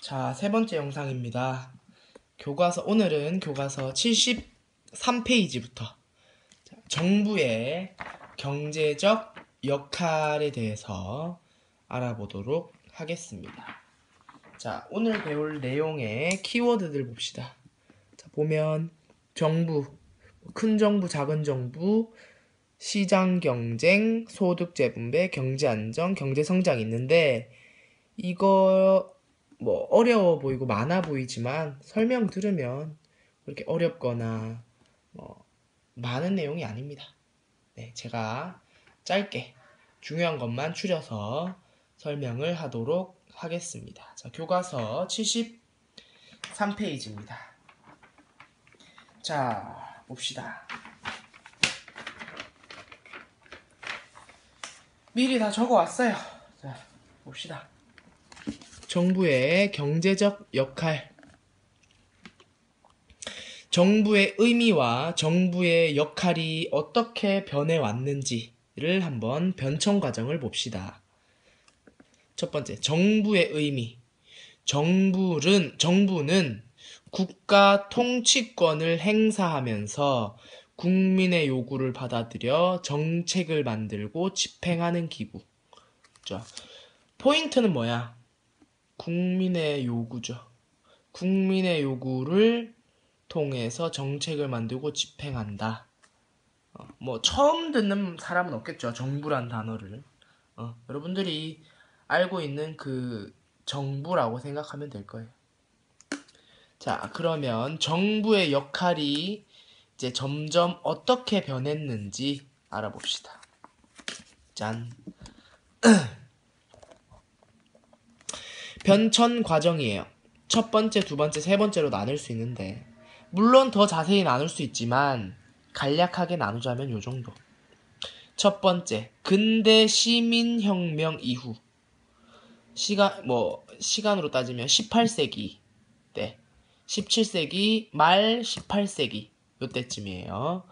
자, 세 번째 영상입니다. 오늘은 교과서 73페이지부터 정부의 경제적 역할에 대해서 알아보도록 하겠습니다. 자, 오늘 배울 내용의 키워드들 봅시다. 자, 보면 정부, 큰 정부, 작은 정부, 시장 경쟁, 소득 재분배, 경제 안정, 경제 성장이 있는데 이거 어려워 보이고 많아 보이지만 설명 들으면 그렇게 어렵거나 많은 내용이 아닙니다. 네, 제가 짧게 중요한 것만 추려서 설명을 하도록 하겠습니다. 자, 교과서 73페이지입니다. 자, 봅시다. 미리 다 적어왔어요. 자, 봅시다. 정부의 경제적 역할. 정부의 의미와 정부의 역할이 어떻게 변해왔는지를 한번 변천 과정을 봅시다. 첫 번째, 정부의 의미. 정부는 국가 통치권을 행사하면서 국민의 요구를 받아들여 정책을 만들고 집행하는 기구. 자, 포인트는 뭐야? 국민의 요구죠. 국민의 요구를 통해서 정책을 만들고 집행한다. 처음 듣는 사람은 없겠죠. 정부란 단어를. 여러분들이 알고 있는 그 정부라고 생각하면 될 거예요. 자, 그러면 정부의 역할이 이제 점점 어떻게 변했는지 알아봅시다. 짠. 변천 과정이에요. 첫 번째, 두 번째, 세 번째로 나눌 수 있는데 물론 더 자세히 나눌 수 있지만 간략하게 나누자면 요 정도. 첫 번째, 근대 시민혁명 이후. 시간으로 따지면 18세기 때, 17세기 말 18세기 요때쯤이에요.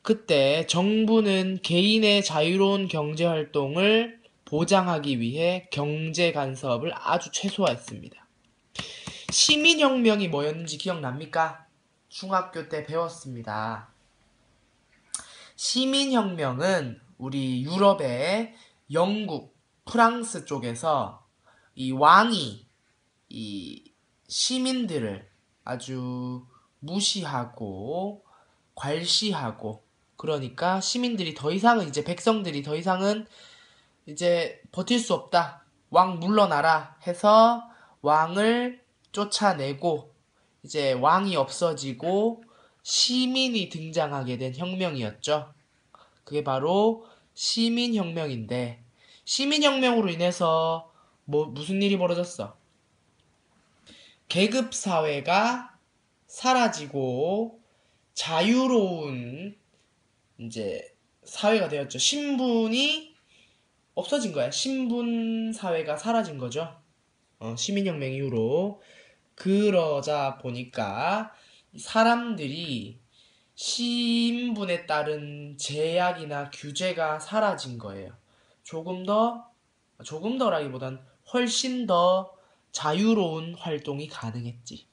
그때 정부는 개인의 자유로운 경제활동을 보장하기 위해 경제 간섭을 아주 최소화했습니다. 시민혁명이 뭐였는지 기억납니까? 중학교 때 배웠습니다. 시민혁명은 우리 유럽의 영국, 프랑스 쪽에서 이 왕이 이 시민들을 아주 무시하고 괄시하고, 그러니까 시민들이 더 이상은 이제 백성들이 더 이상은 이제 버틸 수 없다. 왕 물러나라 해서 왕을 쫓아내고 이제 왕이 없어지고 시민이 등장하게 된 혁명이었죠. 그게 바로 시민혁명인데, 시민혁명으로 인해서 무슨 일이 벌어졌어? 계급사회가 사라지고 자유로운 이제 사회가 되었죠. 신분이 없어진 거야. 신분 사회가 사라진 거죠. 시민혁명 이후로. 그러자 보니까 사람들이 신분에 따른 제약이나 규제가 사라진 거예요. 조금 더라기보단 훨씬 더 자유로운 활동이 가능했지.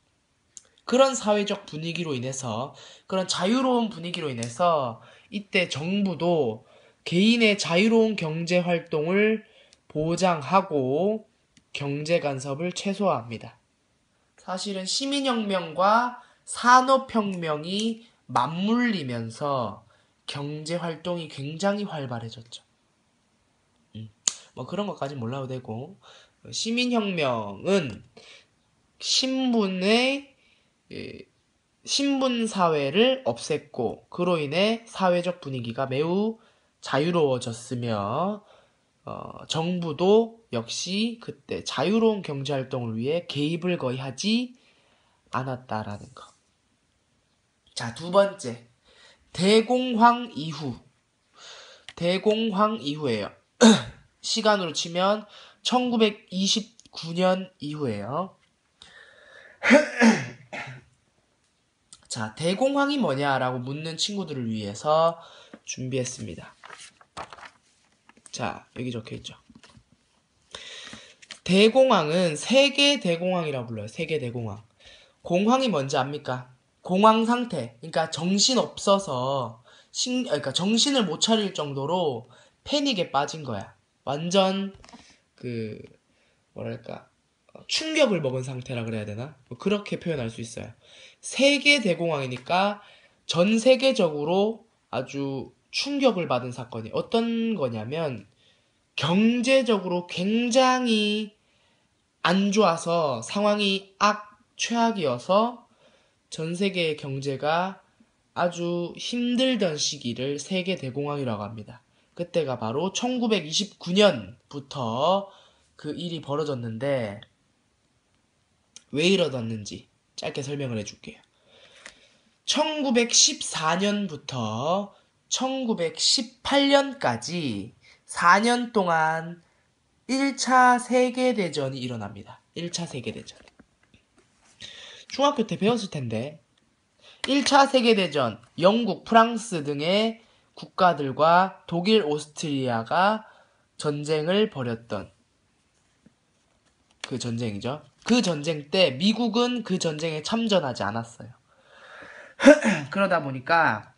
그런 사회적 분위기로 인해서, 그런 자유로운 분위기로 인해서 이때 정부도 개인의 자유로운 경제 활동을 보장하고 경제 간섭을 최소화합니다. 사실은 시민혁명과 산업혁명이 맞물리면서 경제 활동이 굉장히 활발해졌죠. 그런 것까지 몰라도 되고, 시민혁명은 신분 사회를 없앴고, 그로 인해 사회적 분위기가 매우 자유로워졌으며, 정부도 역시 그때 자유로운 경제활동을 위해 개입을 거의 하지 않았다라는 거. 자, 두 번째, 대공황 이후예요. 시간으로 치면 1929년 이후예요. 자, 대공황이 뭐냐라고 묻는 친구들을 위해서 준비했습니다. 자, 여기 적혀있죠. 대공황은 세계 대공황이라고 불러요. 세계 대공황. 공황이 뭔지 압니까? 공황 상태. 그러니까 정신 없어서 그러니까 정신을 못 차릴 정도로 패닉에 빠진 거야. 완전 그 뭐랄까 충격을 먹은 상태라 그래야 되나? 뭐 그렇게 표현할 수 있어요. 세계 대공황이니까 전 세계적으로 아주 충격을 받은 사건이 어떤 거냐면 경제적으로 굉장히 안 좋아서 상황이 최악이어서 전 세계의 경제가 아주 힘들던 시기를 세계 대공황이라고 합니다. 그때가 바로 1929년부터 그 일이 벌어졌는데 왜 이러졌는지 짧게 설명을 해줄게요. 1914년부터 1918년까지 4년 동안 1차 세계대전이 일어납니다. 1차 세계대전. 중학교 때 배웠을 텐데 1차 세계대전 영국, 프랑스 등의 국가들과 독일, 오스트리아가 전쟁을 벌였던 그 전쟁이죠. 그 전쟁 때 미국은 그 전쟁에 참전하지 않았어요. 그러다 보니까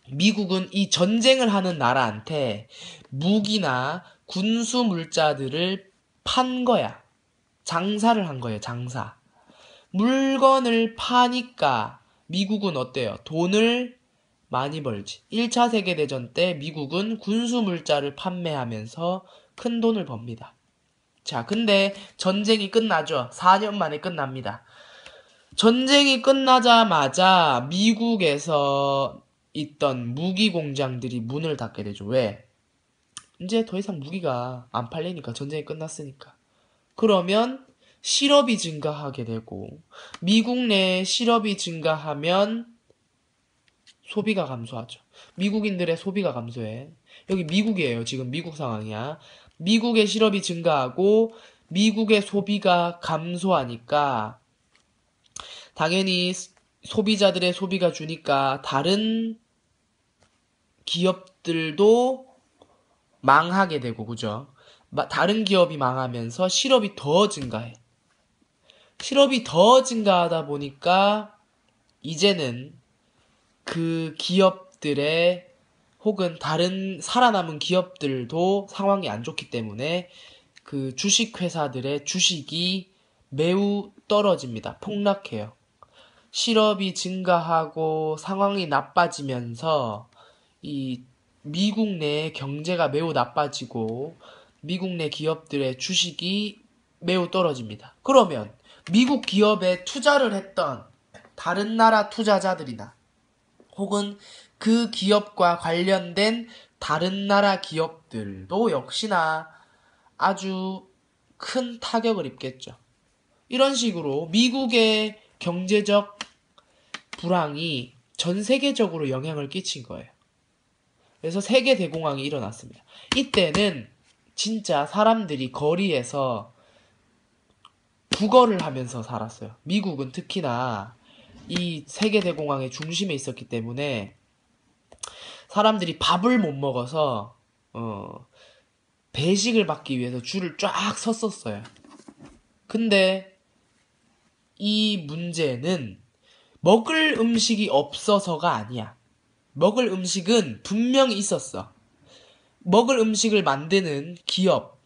미국은 이 전쟁을 하는 나라한테 무기나 군수 물자들을 판 거야. 장사를 한 거예요, 장사. 물건을 파니까 미국은 어때요? 돈을 많이 벌지. 1차 세계대전 때 미국은 군수 물자를 판매하면서 큰 돈을 법니다. 자, 근데 전쟁이 끝나죠. 4년 만에 끝납니다. 전쟁이 끝나자마자 미국에서 있던 무기 공장들이 문을 닫게 되죠. 왜? 이제 더 이상 무기가 안 팔리니까 전쟁이 끝났으니까. 그러면 실업이 증가하게 되고 미국 내에 실업이 증가하면 소비가 감소하죠. 미국인들의 소비가 감소해. 여기 미국이에요. 지금 미국 상황이야. 미국의 실업이 증가하고 미국의 소비가 감소하니까 당연히 소비자들의 소비가 주니까 다른 기업들도 망하게 되고, 그죠? 다른 기업이 망하면서 실업이 더 증가해. 실업이 더 증가하다 보니까 이제는 그 기업들의 혹은 다른 살아남은 기업들도 상황이 안 좋기 때문에 그 주식회사들의 주식이 매우 떨어집니다. 폭락해요. 실업이 증가하고 상황이 나빠지면서 이 미국 내 경제가 매우 나빠지고 미국 내 기업들의 주식이 매우 떨어집니다. 그러면 미국 기업에 투자를 했던 다른 나라 투자자들이나 혹은 그 기업과 관련된 다른 나라 기업들도 역시나 아주 큰 타격을 입겠죠. 이런 식으로 미국의 경제적 불황이 전 세계적으로 영향을 끼친 거예요. 그래서 세계 대공황이 일어났습니다. 이때는 진짜 사람들이 거리에서 부거를 하면서 살았어요. 미국은 특히나 이 세계 대공황의 중심에 있었기 때문에 사람들이 밥을 못 먹어서 배식을 받기 위해서 줄을 쫙 섰었어요. 근데 이 문제는 먹을 음식이 없어서가 아니야. 먹을 음식은 분명히 있었어. 먹을 음식을 만드는 기업,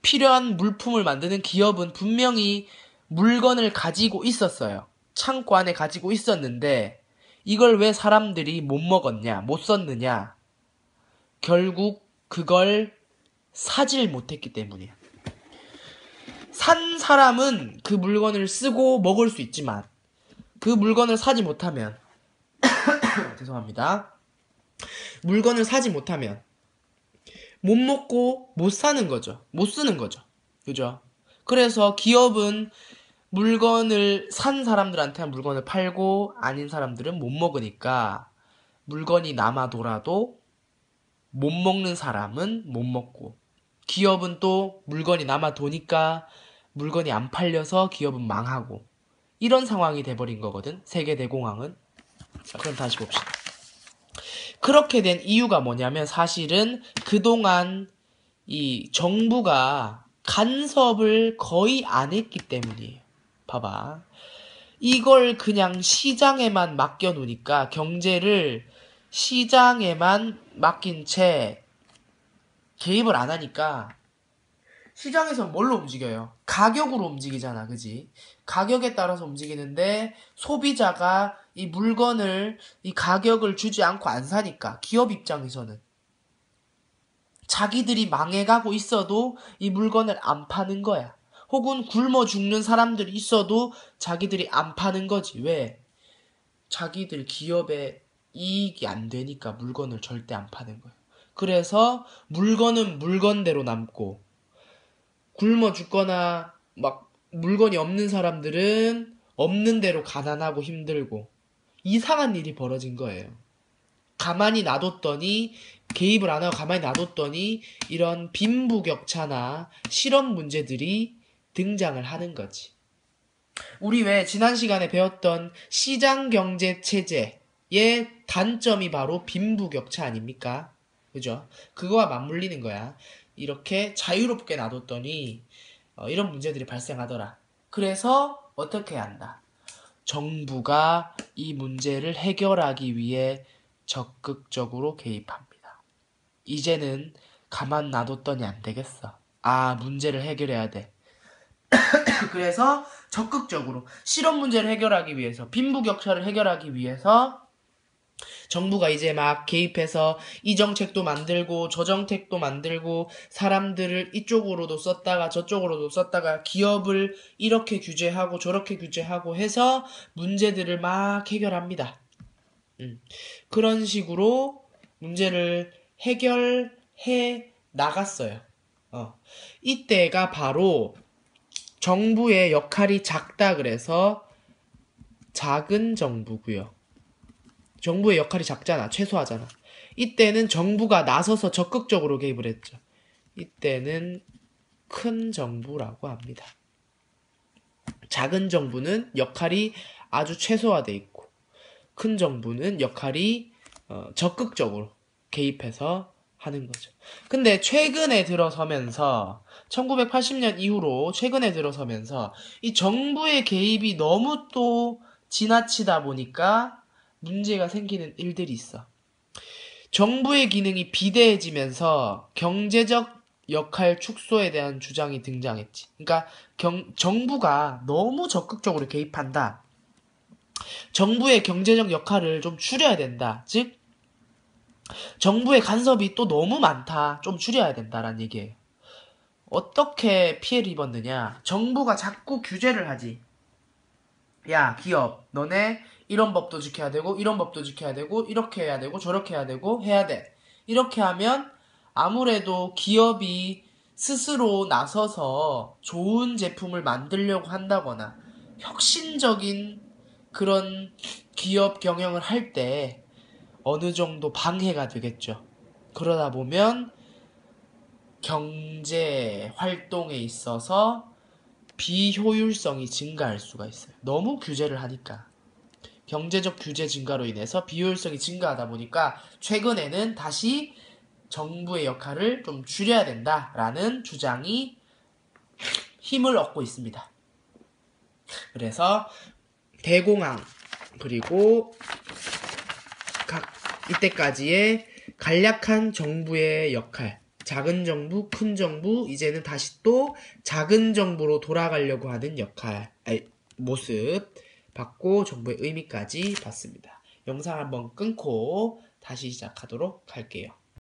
필요한 물품을 만드는 기업은 분명히 물건을 가지고 있었어요. 창고 안에 가지고 있었는데 이걸 왜 사람들이 못 먹었냐, 못 썼느냐? 결국 그걸 사질 못했기 때문이야. 산 사람은 그 물건을 쓰고 먹을 수 있지만 그 물건을 사지 못하면 죄송합니다. 물건을 사지 못하면 못 먹고 못 사는 거죠. 못 쓰는 거죠. 그죠? 그래서 기업은 물건을 산 사람들한테 물건을 팔고 아닌 사람들은 못 먹으니까 물건이 남아돌아도 못 먹는 사람은 못 먹고 기업은 또 물건이 남아도니까 물건이 안 팔려서 기업은 망하고 이런 상황이 돼버린 거거든. 세계 대공황은. 자, 그럼 다시 봅시다. 그렇게 된 이유가 뭐냐면 사실은 그동안 이 정부가 간섭을 거의 안 했기 때문이에요. 봐봐. 이걸 그냥 시장에만 맡겨놓으니까, 경제를 시장에만 맡긴 채 개입을 안 하니까 시장에서 뭘로 움직여요? 가격으로 움직이잖아, 그지? 가격에 따라서 움직이는데 소비자가 이 물건을, 이 가격을 주지 않고 안 사니까 기업 입장에서는 자기들이 망해가고 있어도 이 물건을 안 파는 거야. 혹은 굶어 죽는 사람들이 있어도 자기들이 안 파는 거지. 왜? 자기들 기업에 이익이 안 되니까 물건을 절대 안 파는 거예요. 그래서 물건은 물건대로 남고, 굶어 죽거나 막 물건이 없는 사람들은 없는 대로 가난하고 힘들고, 이상한 일이 벌어진 거예요. 가만히 놔뒀더니, 개입을 안 하고 가만히 놔뒀더니 이런 빈부격차나 실업 문제들이 등장을 하는 거지. 우리 왜 지난 시간에 배웠던 시장경제 체제의 단점이 바로 빈부격차 아닙니까? 그죠? 그거와 맞물리는 거야. 이렇게 자유롭게 놔뒀더니 이런 문제들이 발생하더라. 그래서 어떻게 해야 한다? 정부가 이 문제를 해결하기 위해 적극적으로 개입합니다. 이제는 가만 놔뒀더니 안 되겠어. 아, 문제를 해결해야 돼. 그래서 적극적으로 실업 문제를 해결하기 위해서, 빈부격차를 해결하기 위해서 정부가 이제 막 개입해서 이 정책도 만들고 저 정책도 만들고, 사람들을 이쪽으로도 썼다가 저쪽으로도 썼다가 기업을 이렇게 규제하고 저렇게 규제하고 해서 문제들을 막 해결합니다. 그런 식으로 문제를 해결해 나갔어요. 이때가 바로 정부의 역할이 작다 그래서 작은 정부고요. 정부의 역할이 작잖아. 최소하잖아. 이때는 정부가 나서서 적극적으로 개입을 했죠. 이때는 큰 정부라고 합니다. 작은 정부는 역할이 아주 최소화돼 있고, 큰 정부는 역할이 적극적으로 개입해서 하는 거죠. 근데 최근에 들어서면서 1980년 이후로 최근에 들어서면서 이 정부의 개입이 너무 또 지나치다 보니까 문제가 생기는 일들이 있어. 정부의 기능이 비대해지면서 경제적 역할 축소에 대한 주장이 등장했지. 그러니까 정부가 너무 적극적으로 개입한다. 정부의 경제적 역할을 좀 줄여야 된다. 즉, 정부의 간섭이 또 너무 많다. 좀 줄여야 된다라는 얘기예요. 어떻게 피해를 입었느냐? 정부가 자꾸 규제를 하지. 야, 기업, 너네 이런 법도 지켜야 되고 이런 법도 지켜야 되고 이렇게 해야 되고 저렇게 해야 되고 해야 돼. 이렇게 하면 아무래도 기업이 스스로 나서서 좋은 제품을 만들려고 한다거나 혁신적인 그런 기업 경영을 할 때 어느 정도 방해가 되겠죠. 그러다 보면 경제 활동에 있어서 비효율성이 증가할 수가 있어요. 너무 규제를 하니까. 경제적 규제 증가로 인해서 비효율성이 증가하다 보니까 최근에는 다시 정부의 역할을 좀 줄여야 된다라는 주장이 힘을 얻고 있습니다. 그래서 대공황, 그리고 이때까지의 간략한 정부의 역할, 작은 정부, 큰 정부, 이제는 다시 또 작은 정부로 돌아가려고 하는 모습 봤고, 정부의 의미까지 봤습니다. 영상 한번 끊고 다시 시작하도록 할게요.